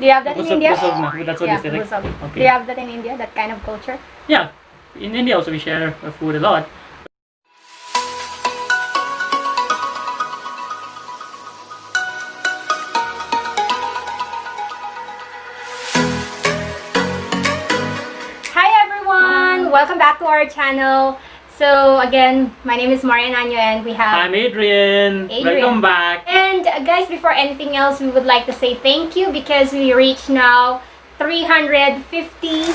Do you have that in Busog, India? busog na. That's what Yeah, they say, right? busog. Okay. Do you have that in India, that kind of culture? Yeah, in India also we share food a lot. Hi everyone! Welcome back to our channel. So again, my name is Marian Anyo and we have I'm Adrian. Welcome back. And guys, before anything else, we would like to say thank you because we reached now 350 350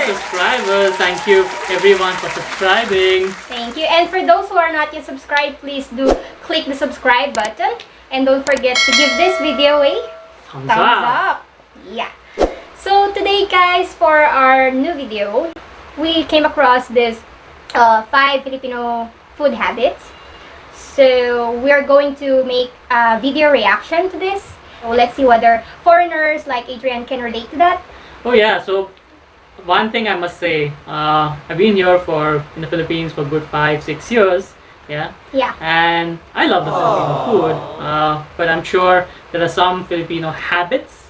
subscribers. Thank you everyone for subscribing. Thank you. And for those who are not yet subscribed, please do click the subscribe button. And don't forget to give this video a thumbs up. Yeah. So today guys, for our new video, we came across this 5 Filipino food habits. So we're going to make a video reaction to this. So let's see whether foreigners like Adrian can relate to that. Oh yeah, so one thing I must say, I've been here in the Philippines for good 5-6 years. Yeah. And I love the Filipino food, but I'm sure there are some Filipino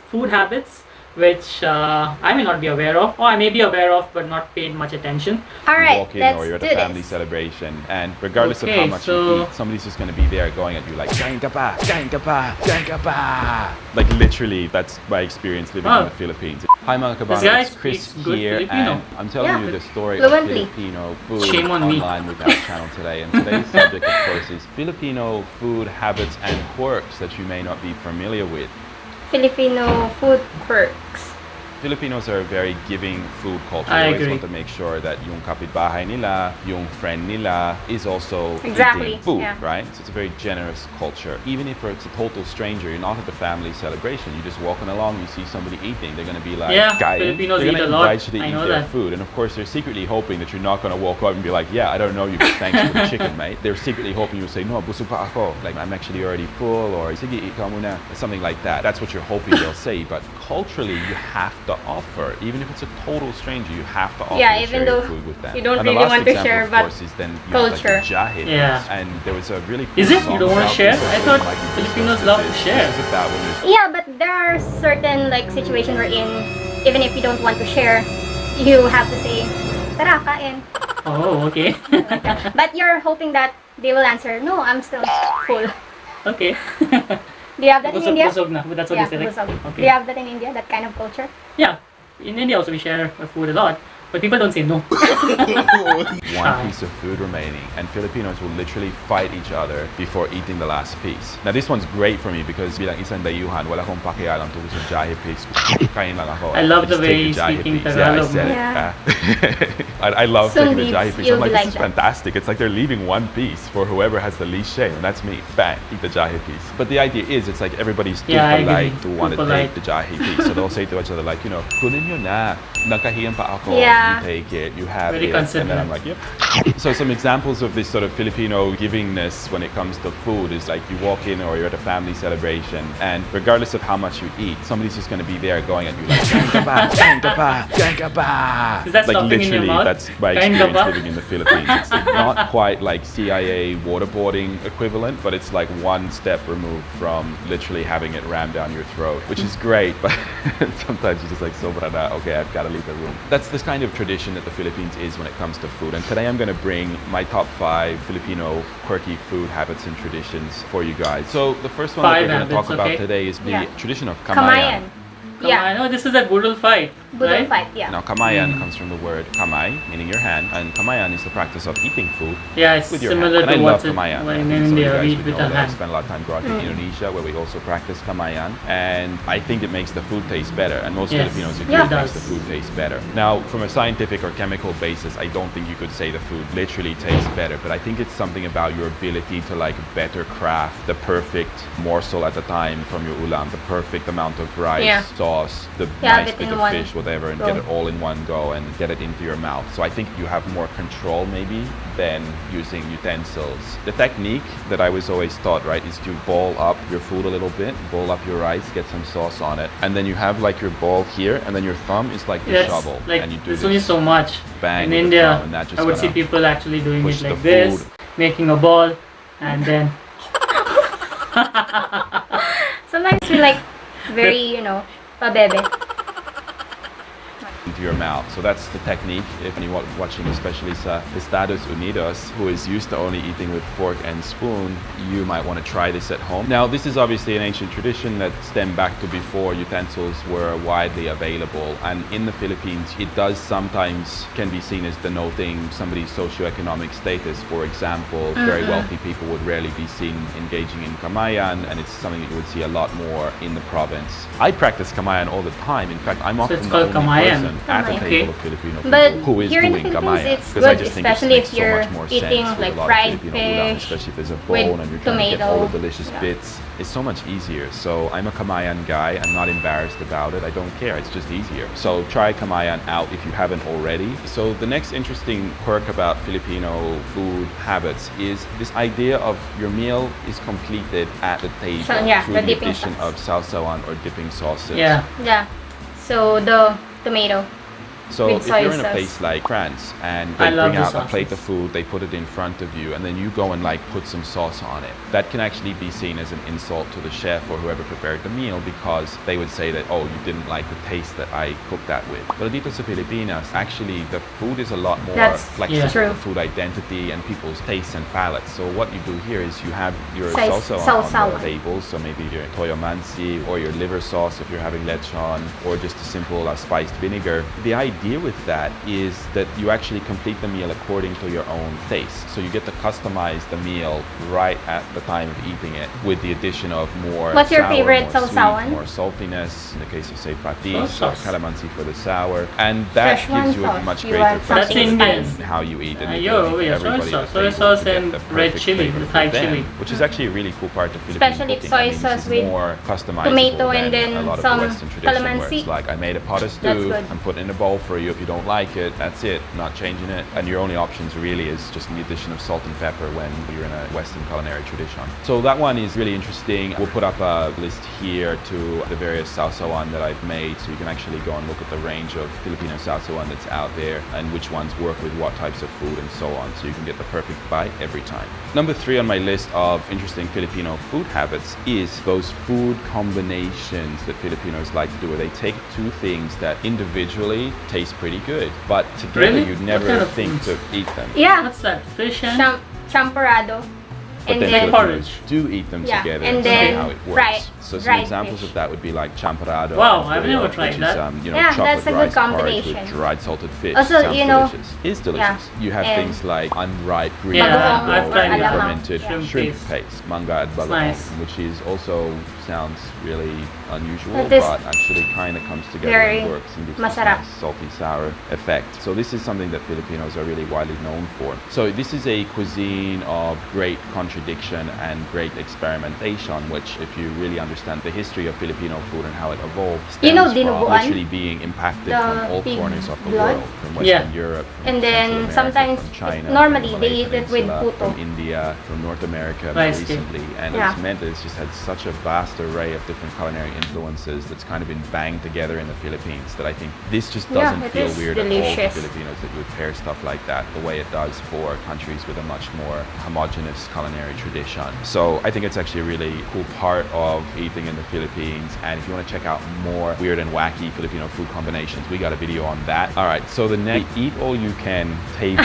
food habits, which I may not be aware of, or I may be aware of but not paid much attention. Alright, walk in let's or you're at do a family this. celebration, and regardless of how much you eat, somebody's just going to be there going at you like "Kain ka pa, kain ka pa, kain ka pa." Like literally, that's my experience living in the Philippines. Hi mga kabana, it's Chris here, and I'm telling you the story of Filipino food online with our channel today. And today's subject, of course, is Filipino food habits and quirks that you may not be familiar with. Filipino food quirks. Filipinos are a very giving food culture. I They always agree. want to make sure that yung kapitbahay nila, yung friend nila is also Exactly, eating food, yeah. right? So it's a very generous culture. Even if it's a total stranger, you're not at the family celebration, you're just walking along, you see somebody eating, they're going to be like, Yeah, "Kain." Filipinos They're eat gonna a lot. invite you to I eat know their that. food. And of course, they're secretly hoping that you're not going to walk up and be like, "Yeah, I don't know you, but thanks for the chicken, mate." They're secretly hoping you'll say, "No, busog pa ako." Like, "I'm actually already full," or "Sige, ikaw muna." Something like that. That's what you're hoping they'll say. But culturally, you have to offer. Even if it's a total stranger, you have to offer to even share though your food with them. you don't And the really last want to example, share, of but course, is then you culture. have, like, the jahe Yeah. piece. And there was a really cool Is it? song You don't want to about share? this. I thought Like, Filipinos this love is- to share. this is about when you're Yeah, but there are certain like situations wherein even if you don't want to share, you have to say, "Tara, kain." Oh, okay. But you're hoping that they will answer, "No, I'm still full." Okay. Do you have that in Busog, India? busog na. That's what Yeah, they say, right? busog. Do Okay. you have that in India, that kind of culture? Yeah, in India also we share food a lot, but people don't say no. one piece of food remaining, and Filipinos will literally fight each other before eating the last piece. Now this one's great for me because bilang isang dayuhan, wala akong pakialam tungkol sa jahe piece. Kain lang ako. I love the Just way take he's jahe speaking piece. Tagalog. Yeah, I said it. Yeah. I love So taking the jahe piece. I'm you'll like, be this is like that. fantastic. It's like they're leaving one piece for whoever has the least shame, and that's me. Bang, eat the jahe piece. But the idea is, it's like everybody's too Yeah, I polite agree. to want Too to take polite. the jahe piece. So they'll say to each other like, you know, kunin nyo na. Nakahiyan pa ako. Yeah. You take it. You have Very it. And then considerate. I'm like, yep. So some examples of this sort of Filipino givingness when it comes to food is like you walk in or you're at a family celebration, and regardless of how much you eat, somebody's just going to be there going at you like, "Kain ka pa, kain ka pa, kain ka pa." Is that Like stuffing in your literally, mouth? that's my Kain ka experience pa? living in the Philippines. It's not quite like CIA waterboarding equivalent, but it's like one step removed from literally having it rammed down your throat, which is great, but sometimes you're just like, sobra na, okay, I've got to leave the room. That's this kind of tradition that the Philippines is when it comes to food. And today I'm going to bring my top 5 Filipino quirky food habits and traditions for you guys. So the first one that we're going to talk about today is the tradition of kamayan. Yeah. I know this is a budol fight. Budol right? fight, yeah. Now, kamayan comes from the word kamay, meaning your hand, and kamayan is the practice of eating food Yeah, it's with your similar hand. And to I love what's kamayan. in Some of you India. guys We eat would with know the that I hand. spent a lot of time growing up in Indonesia, where we also practice kamayan, and I think it makes the food taste better. And most Yes. Filipinos agree Yeah. it makes the food taste better. Now, from a scientific or chemical basis, I don't think you could say the food literally tastes better, but I think it's something about your ability to like better craft the perfect morsel at the time from your ulam, the perfect amount of rice, Yeah. sauce, the Yeah, nice have it bit in of one fish, whatever, and go. get it all in one go and get it into your mouth. So I think you have more control maybe than using utensils. The technique that I was always taught, right, is to ball up your food a little bit, ball up your rice, get some sauce on it, and then you have like your ball here, and then your thumb is like the Yes, shovel, like and you do there's only this. so much. Bang In with the India, thumb, and that just I would see gonna people actually doing it push the like this, food. making a ball, and then Sometimes we like Very, you know, pabebe. Into your mouth. So that's the technique. If anyone watching, especially sa Estados Unidos, who is used to only eating with fork and spoon, you might want to try this at home. Now, this is obviously an ancient tradition that stemmed back to before utensils were widely available. And in the Philippines, it does sometimes can be seen as denoting somebody's socioeconomic status. For example, very wealthy people would rarely be seen engaging in kamayan, and it's something that you would see a lot more in the province. I practice kamayan all the time. In fact, I'm often the only person at the table of Filipino people but who is here in the doing Philippines, kamayan. it's Because I good, just think especially it makes if you're so much more eating sense with like a lot fried of Filipino ulam, fish especially if there's a with bone and you're trying to get all tomato. the delicious Yeah. bits. It's so much easier. So I'm a kamayan guy. I'm not embarrassed about it. I don't care. It's just easier. So try kamayan out if you haven't already. So the next interesting quirk about Filipino food habits is this idea of your meal is completed at the table So, yeah, through the the dipping addition sauce. of sausawan or dipping sauces. Yeah. Yeah. So the tomato. So With if soy you're in a sauce. place like France and I they love bring the out a plate sauces. of food, they put it in front of you, and then you go and like put some sauce on it, that can actually be seen as an insult to the chef or whoever prepared the meal, because they would say that, oh, you didn't like the taste that I cooked that with. But dito sa Pilipinas, actually the food is a lot more That's flexible true. to food identity and people's tastes and palates. So what you do here is you have your Say salsa on sausawan. the table, so maybe your toyo mansi or your liver sauce if you're having lechon, or just a simple spiced vinegar. The idea with that is that you actually complete the meal according to your own taste. So you get to customize the meal right at the time of eating it, with the addition of more What's your sour, favorite more sausawan? sweet, more saltiness, in the case of say patis Soy or sauce. calamansi for the sour. And that Szechuan gives you a sauce. much You greater want something That's Indian. spicy. in how you eat. And Yo, yeah, soy everybody sauce. at the Soy table sauce to get and the red perfect chili, flavor the for Thai them, chili. which is actually a really cool part of Filipino Especially if cooking. soy I mean, this sauce is with more customizable tomato and than then a lot of some the Western tradition where calamansi. it's like, I made a pot of That's stew, good. I'm putting it in a bowl for you. If you don't like it, that's it, not changing it. And your only options really is just the addition of salt and pepper when you're in a Western culinary tradition. So that one is really interesting. We'll put up a list here to the various sausawan that I've made, so you can actually go and look at the range of Filipino sausawan that's out there and which ones work with what types of food and so on, so you can get the perfect bite every time. Number 3 on my list of interesting Filipino food habits is those food combinations that Filipinos like to do, where they take two things that individually taste pretty good, but together Really? you'd What never kind of think foods? to eat them. Yeah. What's that? Fish and Champorado. But And then then porridge. Filipinos do eat them Yeah, together and and see then how it works. fried- So some fried examples fish. of that would be like champorado. Wow, and I've never filio, tried which that. is Yeah, chocolate that's a good rice porridge combination. with dried salted fish. Also, Sounds you know, delicious. It's delicious. yeah, You have and things like unripe green Yeah, mango I've tried and that. fermented Shrimp shrimp paste. paste, manga at It's balabong, nice. which is also sounds really unusual, But this but actually kind of comes together very and works and gives this masarap. nice salty sour effect. So this is something that Filipinos are really widely known for. So this is a cuisine of great contradiction and great experimentation, which, if you really understand the history of Filipino food and how it evolved, You know stems from dinuguan? literally being impacted The from all pig corners of the blood? world, from Western Yeah. Europe, from And Central then America, sometimes from China, normally from the they Malay eat it with Peninsula, puto. from India, from North America Rice more cake. recently, and Yeah. it's meant that it's just had such a vast array of different culinary influences that's kind of been banged together in the Philippines, that I think this just Yeah, doesn't it feel is weird at all delicious. to Filipinos, that you would pair stuff like that the way it does for countries with a much more homogenous culinary tradition. So I think it's actually a really cool part of eating in the Philippines, and if you want to check out more weird and wacky Filipino food combinations, we got a video on that. All right, so the next eat all you can table.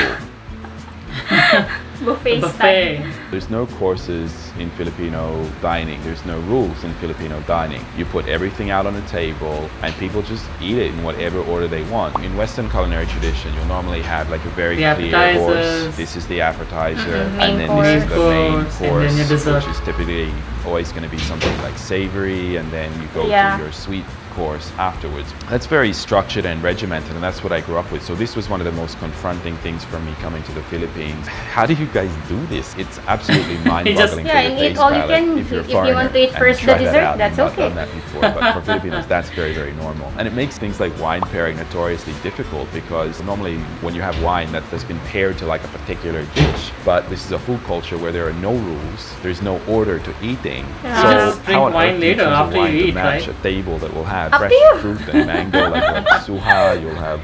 Buffet style. buffet. There's no courses in Filipino dining. There's no rules in Filipino dining. You put everything out on a table and people just eat it in whatever order they want. In Western culinary tradition, you'll normally have like a very The clear course. appetizers. This is the appetizer, Main and then course. this is the main Course, and course, then your dessert. which is typically always going to be something like savory, and then you go Yeah. to your sweet course afterwards. That's very structured and regimented, and that's what I grew up with. So this was one of the most confronting things for me coming to the Philippines. How do you guys do this? It's absolutely mind-boggling. Yeah, for and your eat taste all you palate can. if you're a If you want foreigner to eat and first the try that dessert, out. that's I've not okay. done that before, but for Filipinos, that's very, very normal. And it makes things like wine pairing notoriously difficult, because normally when you have wine that's been paired to like a particular dish, but this is a food culture where there are no rules, there's no order to eating. Yeah. So You just drink how on wine earth do you later choose a after you wine to eat, match right? a table that will have add Up fresh to you. fruit and mango, like suha. You'll have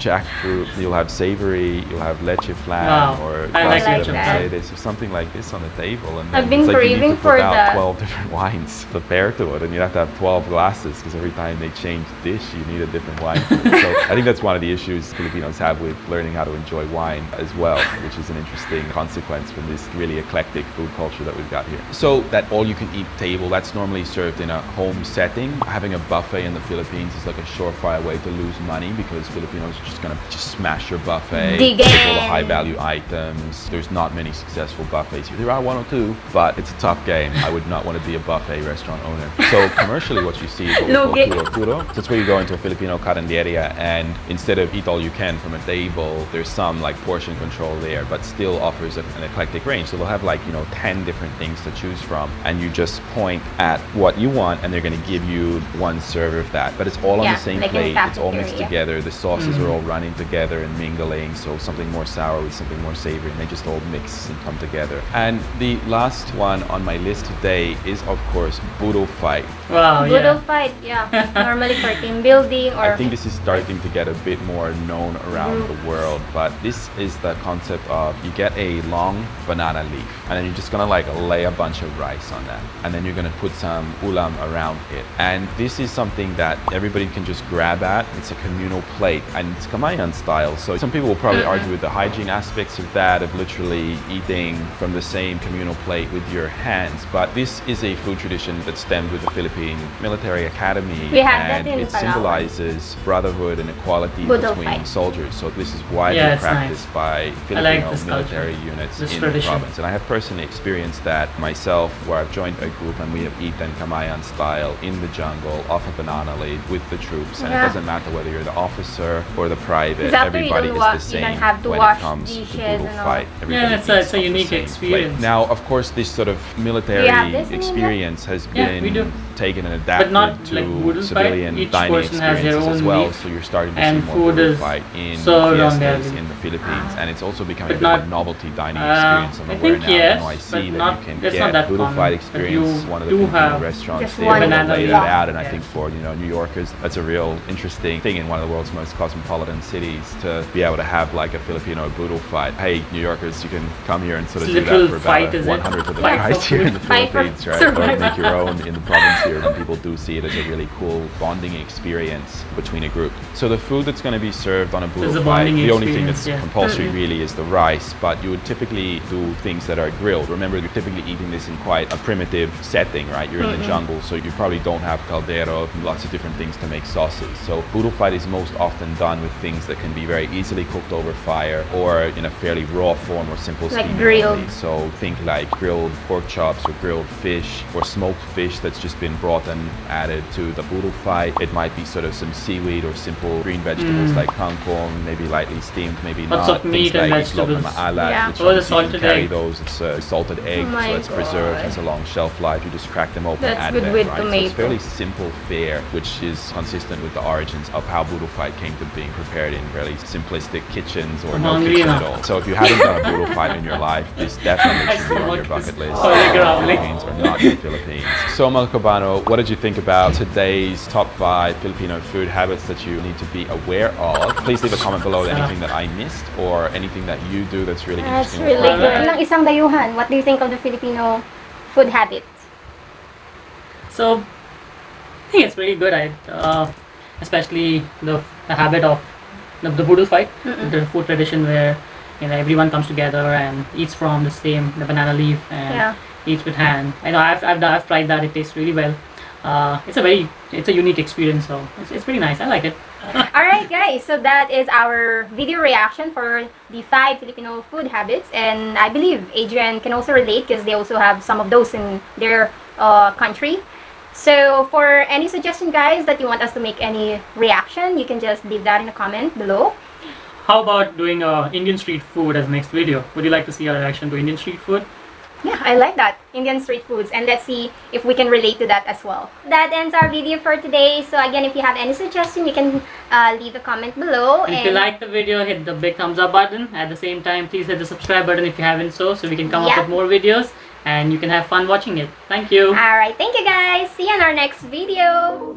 jackfruit. You'll have savory. You'll have leche flan Wow. or I like pasta that. mercedes, or something like this on the table. And then I've been it's like you need craving to for put out that. 12 different wines to pair to it, and you have to have 12 glasses because every time they change dish, you need a different wine. So I think that's one of the issues Filipinos have with learning how to enjoy wine as well, which is an interesting consequence from this really eclectic food culture that we've got here. So that all-you-can-eat table, that's normally served in a home setting. Having a buffet in the Philippines is like a surefire way to lose money because Filipinos are just gonna buffet your buffet, Dig take all the in. high-value items. There's not many successful buffets here. There are one or two, but it's a tough game. I would not want to be a buffet restaurant owner. So commercially, what you see is what we call Lugi. puro-puro. So it's where you go into a Filipino carinderia, and instead of eat all you can from a table, there's some like portion control there, but still offers an eclectic range. So they'll have like 10 different things to choose from, and you just point at what you want, and they're going to give you one serve of that. But it's all on Yeah, the same like in plate. It's all mixed cafeteria. together. The sauces are all running together and mingling. So something more sour with something more savory, and they just all mix and come together. And the last one on my list today is, of course, budol fight. Wow, Budol yeah. fight, yeah. Normally for team building or I think this is starting to get a bit more known around the world, but this is the concept of you get a long banana leaf, and then you're just gonna like lay a bunch of rice on that, and then you're gonna put some ulam around it. And this is something that everybody can just grab at. It's a communal plate, and it's Kamayan style. So some people will probably argue with the hygiene aspects of that, of literally eating from the same communal plate with your hands. But this is a food tradition that stemmed with the Philippine Military Academy, We have that and in it Palawan. symbolizes brotherhood and equality Budol between fight. soldiers. So this is widely Yeah, it's practiced nice. by I like Filipino this military culture, units this in tradition. the province. And I have personally experienced that myself, where I've joined a group and we have eaten Kamayan style in the jungle off a banana leaf with the troops. And it Yeah. doesn't matter whether you're the officer or the private, Because after you everybody don't is wa- the you don't same have to when wash it comes to dishes budol and all. fight. Everybody it's eats a off the unique same plate. experience. Now, of course, this sort of military have this in India? experience has Yeah, we do. been taken and adapted not to like budol fight. civilian Each dining person has their experiences as own well. leaf, So you're starting to and see more food budol is fight in served on their fiestas leaf. in the Philippines, and it's also becoming But a bit of a not- novelty dining experience. I'm I aware think now. yes, I know I but see that not- you can it's get not that budol common, fight but experience. you One of the do Filipino have restaurants just they one will banana lay leaf. that out, and I Yeah. think for New Yorkers, that's a real interesting thing in one of the world's most cosmopolitan cities to be able to have like a Filipino budol fight. Hey, New Yorkers, you can come here and sort of It's do that literal for fight, about is it? 100 of the Fight for price here in the Fight for Philippines, right? Or survival. make your own in the province here, and people do see it as a really cool bonding experience between a group. So the food that's going to be served on a It's budol a fight, bonding the only thing experience, that's yeah. compulsory really is the rice, but you would typically do things that are grilled. Remember, you're typically eating this in quite a primitive setting, right? You're in the jungle, so you probably don't have caldero and lots of different things to make sauces. So budol fight is most often done with things that can be very easily cooked over fire or in a fairly raw form or simple Like steaming grilled. only. So think like grilled pork chops or grilled fish or smoked fish that's just been brought and added to the budol fight. It might be sort of some seaweed or simple green vegetables like kangkong, maybe lightly steamed, maybe Lots not. of meat and Things like itlog na vegetables. maalat, Yeah. which Oh, the obviously you can salted carry egg. those. It's a salted egg, Oh my so it's preserved, God. has a long shelf life. You just crack them open, That's add good them, with right? So tomato. it's fairly simple fare, which is consistent with the origins of how budol fight came to being prepared in fairly simplistic kitchens or I'm no hungry kitchen at now. all. So if you haven't done a budol fight in your life, this definitely should be on your bucket list. Philippines or not the Philippines. So Mga Cabano, what did you think about today's top 5 Filipino food habits that you need to be aware of? Please leave a comment below with anything that I missed or anything that you do that's really That's interesting. really or fun. good. Ng isang dayuhan, what do you think of the Filipino food habits? So, I think it's pretty good. Especially the habit of the budol fight, the food tradition where everyone comes together and eats from the banana leaf and Yeah. eats with hand. I know I've tried that. It tastes really well. It's a unique experience. So it's pretty nice. I like it. Alright guys, so that is our video reaction for the 5 Filipino food habits, and I believe Adrian can also relate because they also have some of those in their country. So for any suggestion guys that you want us to make any reaction, you can just leave that in a comment below. How about doing Indian street food as next video? Would you like to see our reaction to Indian street food? Yeah, I like that. Indian street foods, and let's see if we can relate to that as well. That ends our video for today. So again, if you have any suggestion, you can leave a comment below. And if you like the video, hit the big thumbs up button. At the same time, please hit the subscribe button if you haven't so we can come up Yeah. with more videos and you can have fun watching it. Thank you. Alright, thank you guys. See you in our next video.